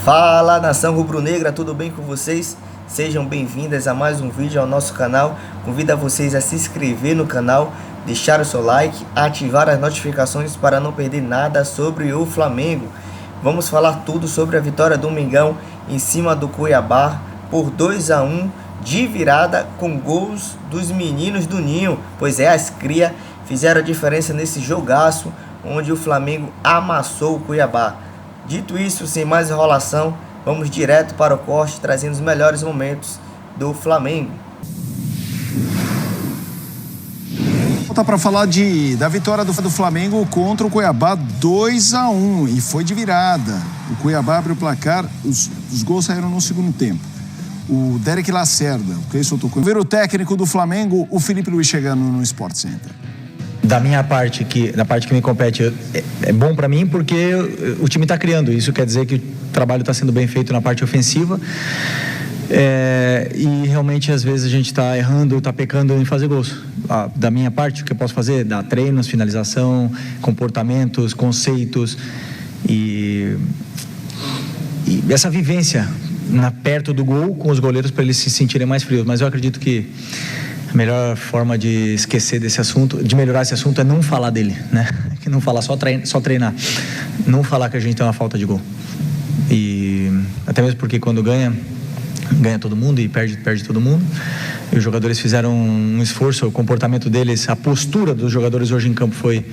Fala, nação rubro-negra, tudo bem com vocês? Sejam bem-vindas a mais um vídeo ao nosso canal. Convido a vocês a se inscrever no canal, deixar o seu like, ativar as notificações para não perder nada sobre o Flamengo. Vamos falar tudo sobre a vitória do Mengão em cima do Cuiabá por 2-1 de virada, com gols dos meninos do Ninho. Pois é, as cria fizeram a diferença nesse jogaço onde o Flamengo amassou o Cuiabá. Dito isso, sem mais enrolação, vamos direto para o corte, trazendo os melhores momentos do Flamengo. Volta para falar da vitória do Flamengo contra o Cuiabá 2-1 e foi de virada. O Cuiabá abriu o placar, os gols saíram no segundo tempo. O Derek Lacerda, o Cleison tocou. Ver o técnico do Flamengo, o Felipe Luiz, chegando no Sport Center. Da minha parte, da parte que me compete, é bom para mim porque o time está criando. Isso quer dizer que o trabalho está sendo bem feito na parte ofensiva. E realmente, às vezes, a gente está errando, está pecando em fazer gols. Da minha parte, o que eu posso fazer? Dar treinos, finalização, comportamentos, conceitos e essa vivência perto do gol com os goleiros para eles se sentirem mais frios. Mas eu acredito que a melhor forma de esquecer desse assunto, de melhorar esse assunto, é não falar dele, né? Que não falar, só treinar. Não falar que a gente tem uma falta de gol. E até mesmo porque quando ganha todo mundo e perde todo mundo. E os jogadores fizeram um esforço, o comportamento deles, a postura dos jogadores hoje em campo foi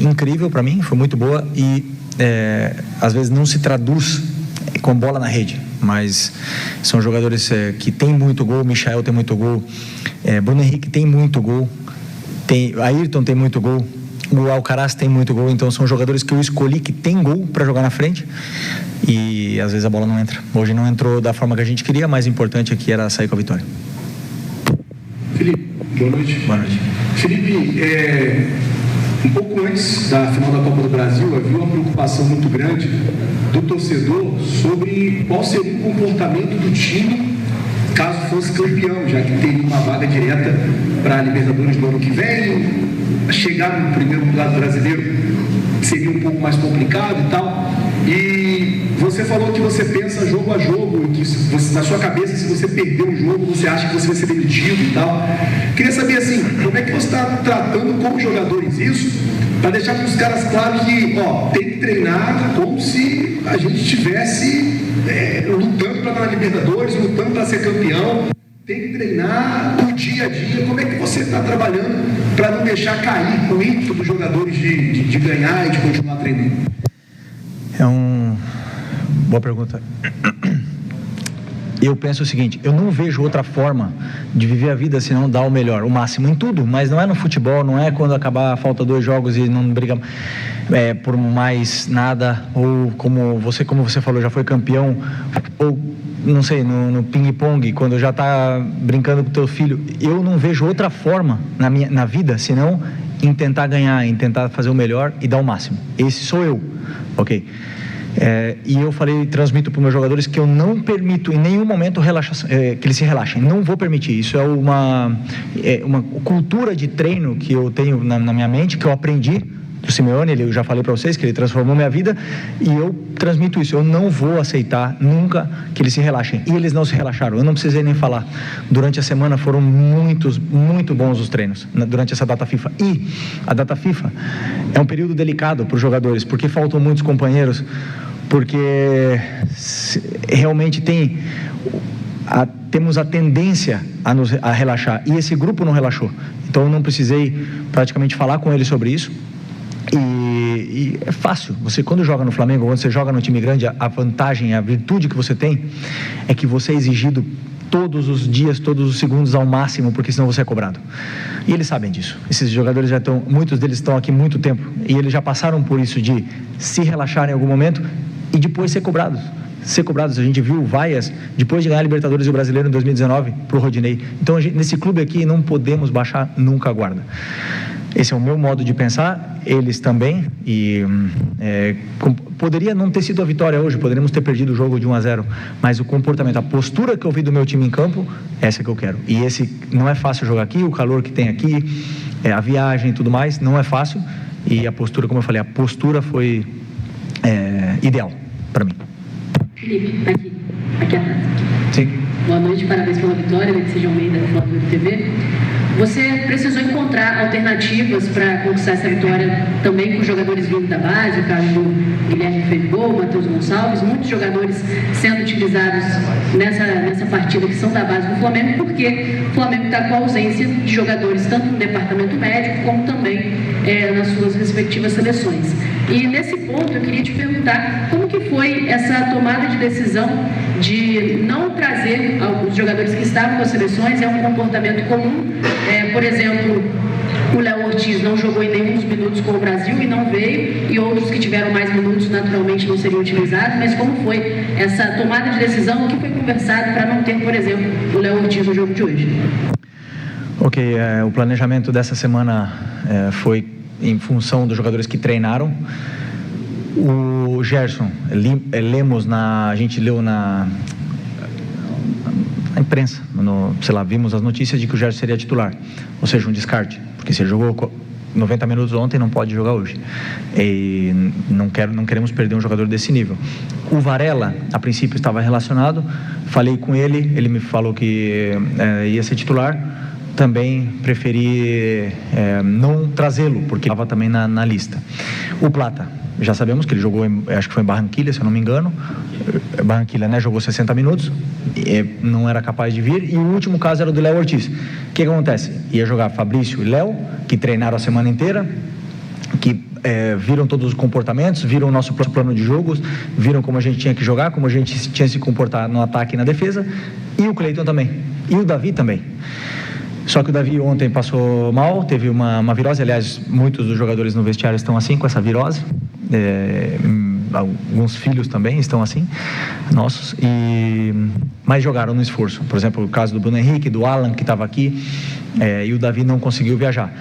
incrível para mim, foi muito boa e às vezes não se traduz com bola na rede, mas são jogadores que têm muito gol. Michael tem muito gol, Bruno Henrique tem muito gol, Ayrton tem muito gol, o Alcaraz tem muito gol. Então são jogadores que eu escolhi que tem gol para jogar na frente e às vezes a bola não entra. Hoje não entrou da forma que a gente queria, mas o importante aqui era sair com a vitória. Felipe, boa noite. Boa noite. Felipe, um pouco antes da final da Copa do Brasil, havia uma preocupação muito grande do torcedor sobre qual seria o comportamento do time caso fosse campeão, já que teria uma vaga direta para a Libertadores do ano que vem. Chegar no primeiro lugar do brasileiro seria um pouco mais complicado e tal. E você falou que você pensa jogo a jogo, e que você, na sua cabeça, se você perder um jogo, você acha que você vai ser demitido e tal. Queria saber, assim, como é que você está tratando com os jogadores isso, para deixar para os caras claro que, tem que treinar como se a gente estivesse lutando para estar na Libertadores, lutando para ser campeão. Tem que treinar no dia a dia. Como é que você está trabalhando para não deixar cair o ímpeto dos jogadores de ganhar e de continuar treinando? Boa pergunta. Eu penso o seguinte: eu não vejo outra forma de viver a vida senão dar o melhor, o máximo em tudo, mas não é no futebol, não é quando acabar, falta 2 jogos e não briga por mais nada, ou como você falou, já foi campeão, ou não sei, no ping-pong, quando já está brincando com o teu filho. Eu não vejo outra forma na vida senão em tentar ganhar, em tentar fazer o melhor e dar o máximo. Esse sou eu, ok? E eu transmito para os meus jogadores que eu não permito em nenhum momento que eles se relaxem. Não vou permitir. Isso é uma cultura de treino que eu tenho na minha mente, que eu aprendi do Simeone. Eu já falei para vocês que ele transformou minha vida e eu transmito isso. Eu não vou aceitar nunca que eles se relaxem. E eles não se relaxaram. Eu não precisei nem falar. Durante a semana foram muito bons os treinos durante essa data FIFA. E a data FIFA é um período delicado para os jogadores, porque faltam muitos companheiros, porque realmente temos a tendência a relaxar. E esse grupo não relaxou. Então eu não precisei praticamente falar com eles sobre isso. E é fácil. Você, quando joga no Flamengo, quando você joga no time grande, a vantagem, a virtude que você tem é que você é exigido todos os dias, todos os segundos ao máximo, porque senão você é cobrado. E eles sabem disso. Esses jogadores muitos deles estão aqui há muito tempo e eles já passaram por isso de se relaxar em algum momento e depois ser cobrados. A gente viu o Vaias, depois de ganhar a Libertadores e o Brasileiro em 2019, pro Rodinei. Então, nesse clube aqui, não podemos baixar nunca a guarda. Esse é o meu modo de pensar, eles também, e poderia não ter sido a vitória hoje, poderíamos ter perdido o jogo de 1-0, mas o comportamento, a postura que eu vi do meu time em campo, essa que eu quero. E não é fácil jogar aqui, o calor que tem aqui, a viagem e tudo mais, não é fácil, e a postura, como eu falei, a postura foi ideal para mim. Felipe, aqui atrás. Sim. Boa noite, parabéns pela vitória, que seja Almeida da Flávio TV. Você precisou encontrar alternativas para conquistar essa vitória também com jogadores vindo da base, o caso do Guilherme Fegol, Matheus Gonçalves, muitos jogadores sendo utilizados nessa partida que são da base do Flamengo, porque o Flamengo está com a ausência de jogadores tanto no departamento médico como também nas suas respectivas seleções. E nesse ponto eu queria te perguntar como que foi essa tomada de decisão de não trazer os jogadores que estavam com as seleções, é um comportamento comum. Por exemplo, o Léo Ortiz não jogou em nenhum dos minutos com o Brasil e não veio, e outros que tiveram mais minutos naturalmente não seriam utilizados, mas como foi essa tomada de decisão, o que foi conversado para não ter, por exemplo, o Léo Ortiz no jogo de hoje? Ok, o planejamento dessa semana foi em função dos jogadores que treinaram. O Gerson, a gente leu na imprensa, vimos as notícias de que o Gerson seria titular, ou seja, um descarte, porque se ele jogou 90 minutos ontem, não pode jogar hoje. E não queremos perder um jogador desse nível. O Varela, a princípio, estava relacionado, falei com ele, ele me falou que ia ser titular. Também preferi não trazê-lo, porque estava também na lista. O Plata, já sabemos que ele jogou, acho que foi em Barranquilla, se eu não me engano. Barranquilla, né? Jogou 60 minutos, não era capaz de vir. E o último caso era o do Léo Ortiz. O que acontece? Ia jogar Fabrício e Léo, que treinaram a semana inteira, que viram todos os comportamentos, viram o nosso plano de jogos, viram como a gente tinha que jogar, como a gente tinha que se comportar no ataque e na defesa. E o Cleiton também. E o Davi também. Só que o Davi ontem passou mal, teve uma virose. Aliás, muitos dos jogadores no vestiário estão assim, com essa virose. Alguns filhos também estão assim, nossos. Mas jogaram no esforço. Por exemplo, o caso do Bruno Henrique, do Alan, que estava aqui, e o Davi não conseguiu viajar.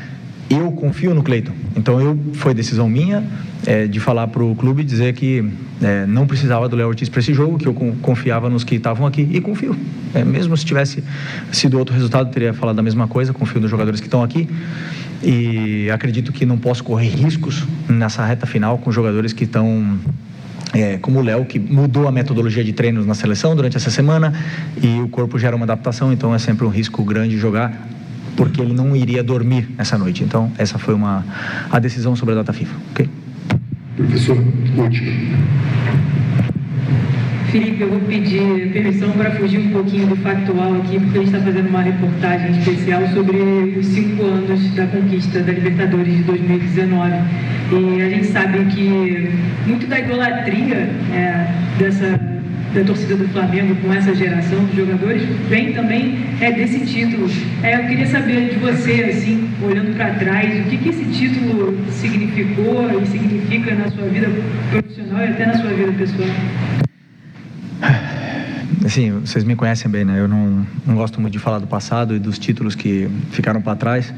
Eu confio no Cleiton. Então, foi decisão minha de falar para o clube, dizer que não precisava do Léo Ortiz para esse jogo, que eu confiava nos que estavam aqui, e confio. Mesmo se tivesse sido outro resultado, teria falado a mesma coisa. Confio nos jogadores que estão aqui e acredito que não posso correr riscos nessa reta final com jogadores que estão como o Léo, que mudou a metodologia de treinos na seleção durante essa semana, e o corpo gera uma adaptação, então é sempre um risco grande jogar, porque ele não iria dormir essa noite. Então, essa foi a decisão sobre a data FIFA. Ok? Professor, último. Felipe, eu vou pedir permissão para fugir um pouquinho do factual aqui, porque a gente está fazendo uma reportagem especial sobre os 5 anos da conquista da Libertadores de 2019. E a gente sabe que muito da idolatria da torcida do Flamengo com essa geração de jogadores vem também desse título. Eu queria saber de você, assim, olhando para trás, o que esse título significou e significa na sua vida profissional e até na sua vida pessoal. Assim, vocês me conhecem bem, né? Eu não gosto muito de falar do passado e dos títulos que ficaram para trás.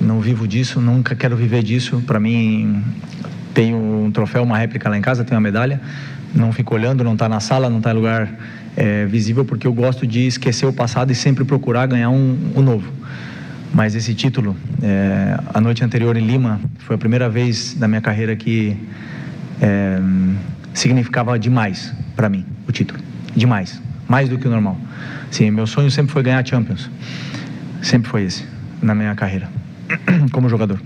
Não vivo disso, nunca quero viver disso. Para mim, tenho um troféu, uma réplica lá em casa, tenho uma medalha. Não fico olhando, não está na sala, não está em lugar visível, porque eu gosto de esquecer o passado e sempre procurar ganhar um novo. Mas esse título, a noite anterior em Lima, foi a primeira vez na minha carreira que significava demais para mim o título. Demais. Mais do que o normal. Sim, meu sonho sempre foi ganhar a Champions. Sempre foi esse, na minha carreira, como jogador.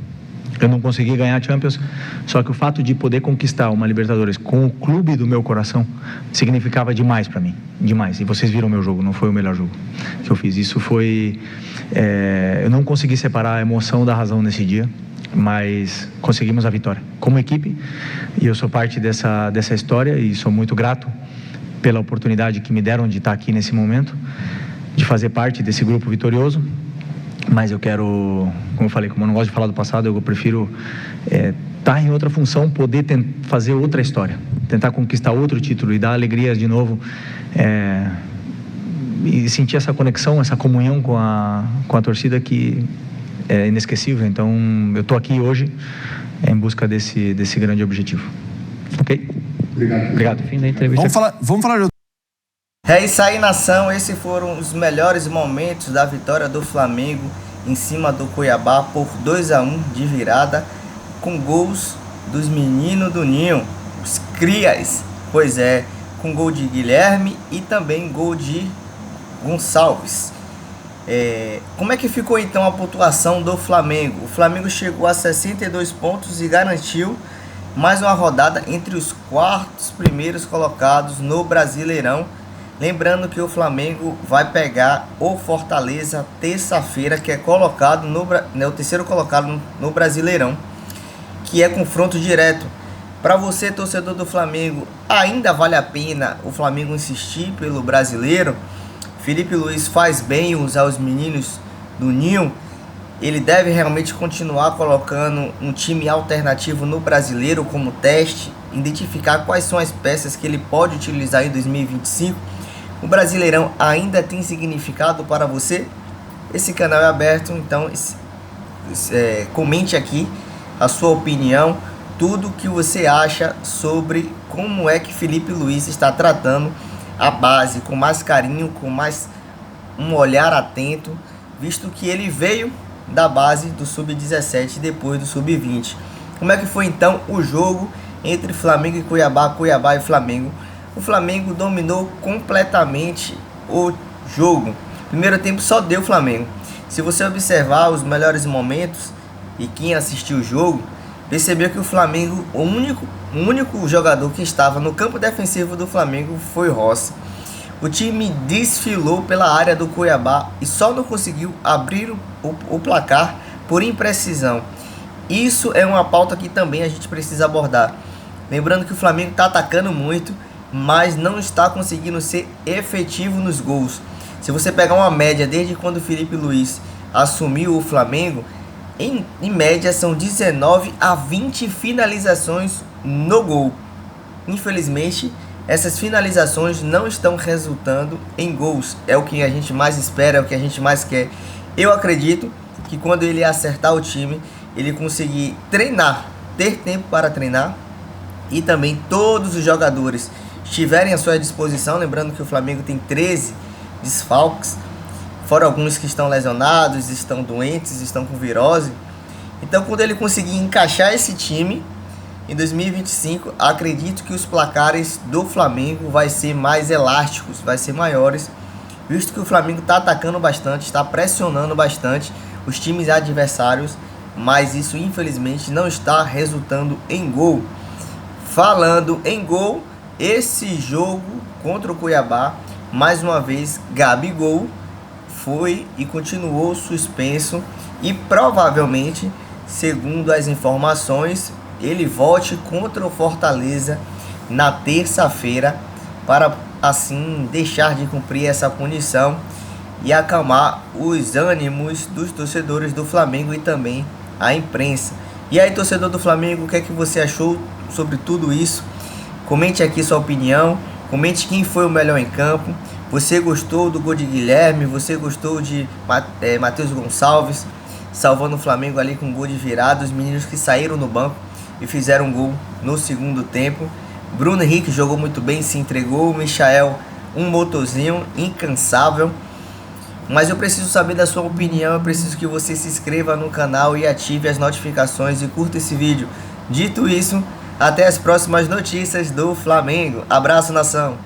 Eu não consegui ganhar a Champions, só que o fato de poder conquistar uma Libertadores com o clube do meu coração significava demais para mim, demais. E vocês viram o meu jogo, não foi o melhor jogo que eu fiz. Isso foi... eu não consegui separar a emoção da razão nesse dia, mas conseguimos a vitória como equipe, e eu sou parte dessa história e sou muito grato pela oportunidade que me deram de estar aqui nesse momento, de fazer parte desse grupo vitorioso. Mas eu quero, como eu falei, como eu não gosto de falar do passado, eu prefiro estar em outra função, poder fazer outra história, tentar conquistar outro título e dar alegria de novo, e sentir essa conexão, essa comunhão com a torcida que é inesquecível. Então, eu estou aqui hoje em busca desse grande objetivo. Ok? Obrigado. Fim da entrevista. Vamos falar de... É isso aí, nação. Esses foram os melhores momentos da vitória do Flamengo em cima do Cuiabá por 2-1 de virada, com gols dos meninos do Ninho, os crias. Pois é, com gol de Guilherme e também gol de Gonçalves. Como é que ficou então a pontuação do Flamengo? O Flamengo chegou a 62 pontos e garantiu mais uma rodada entre os 4 primeiros colocados no Brasileirão. Lembrando que o Flamengo vai pegar o Fortaleza terça-feira, que é colocado o terceiro colocado no Brasileirão, que é confronto direto. Para você, torcedor do Flamengo, ainda vale a pena o Flamengo insistir pelo Brasileiro? Felipe Luiz faz bem usar os meninos do Ninho. Ele deve realmente continuar colocando um time alternativo no Brasileiro como teste, identificar quais são as peças que ele pode utilizar em 2025. O Brasileirão ainda tem significado para você? Esse canal é aberto, então comente aqui a sua opinião, tudo que você acha sobre como é que Felipe Luiz está tratando a base, com mais carinho, com mais um olhar atento, visto que ele veio da base do Sub-17 e depois do Sub-20. Como é que foi então o jogo entre Flamengo e Cuiabá, Cuiabá e Flamengo? O Flamengo dominou completamente o jogo. Primeiro tempo só deu Flamengo. Se você observar os melhores momentos e quem assistiu o jogo, percebeu que o Flamengo, o único jogador que estava no campo defensivo do Flamengo foi Rossi. O time desfilou pela área do Cuiabá e só não conseguiu abrir o placar por imprecisão. Isso é uma pauta que também a gente precisa abordar. Lembrando que o Flamengo está atacando muito, mas não está conseguindo ser efetivo nos gols. Se você pegar uma média desde quando o Felipe Luiz assumiu o Flamengo, em média são 19 a 20 finalizações no gol. Infelizmente, essas finalizações não estão resultando em gols. É o que a gente mais espera, é o que a gente mais quer. Eu acredito que quando ele acertar o time, ele conseguir treinar, ter tempo para treinar, e também todos os jogadores estiverem à sua disposição. Lembrando que o Flamengo tem 13 desfalques, fora alguns que estão lesionados, estão doentes, estão com virose. Então, quando ele conseguir encaixar esse time em 2025, acredito que os placares do Flamengo vai ser mais elásticos, vai ser maiores, visto que o Flamengo está atacando bastante, está pressionando bastante os times adversários, mas isso infelizmente não está resultando em gol. Falando em gol, esse jogo contra o Cuiabá, mais uma vez, Gabigol foi e continuou suspenso e provavelmente, segundo as informações, ele volte contra o Fortaleza na terça-feira para assim deixar de cumprir essa punição e acalmar os ânimos dos torcedores do Flamengo e também a imprensa. E aí, torcedor do Flamengo, o que é que você achou sobre tudo isso? Comente aqui sua opinião, comente quem foi o melhor em campo. Você gostou do gol de Guilherme? Você gostou de Matheus Gonçalves salvando o Flamengo ali com um gol de virada? Os meninos que saíram no banco e fizeram um gol no segundo tempo. Bruno Henrique jogou muito bem, se entregou. O Michael, um motorzinho incansável. Mas eu preciso saber da sua opinião, eu preciso que você se inscreva no canal e ative as notificações e curta esse vídeo. Dito isso, até as próximas notícias do Flamengo. Abraço, nação!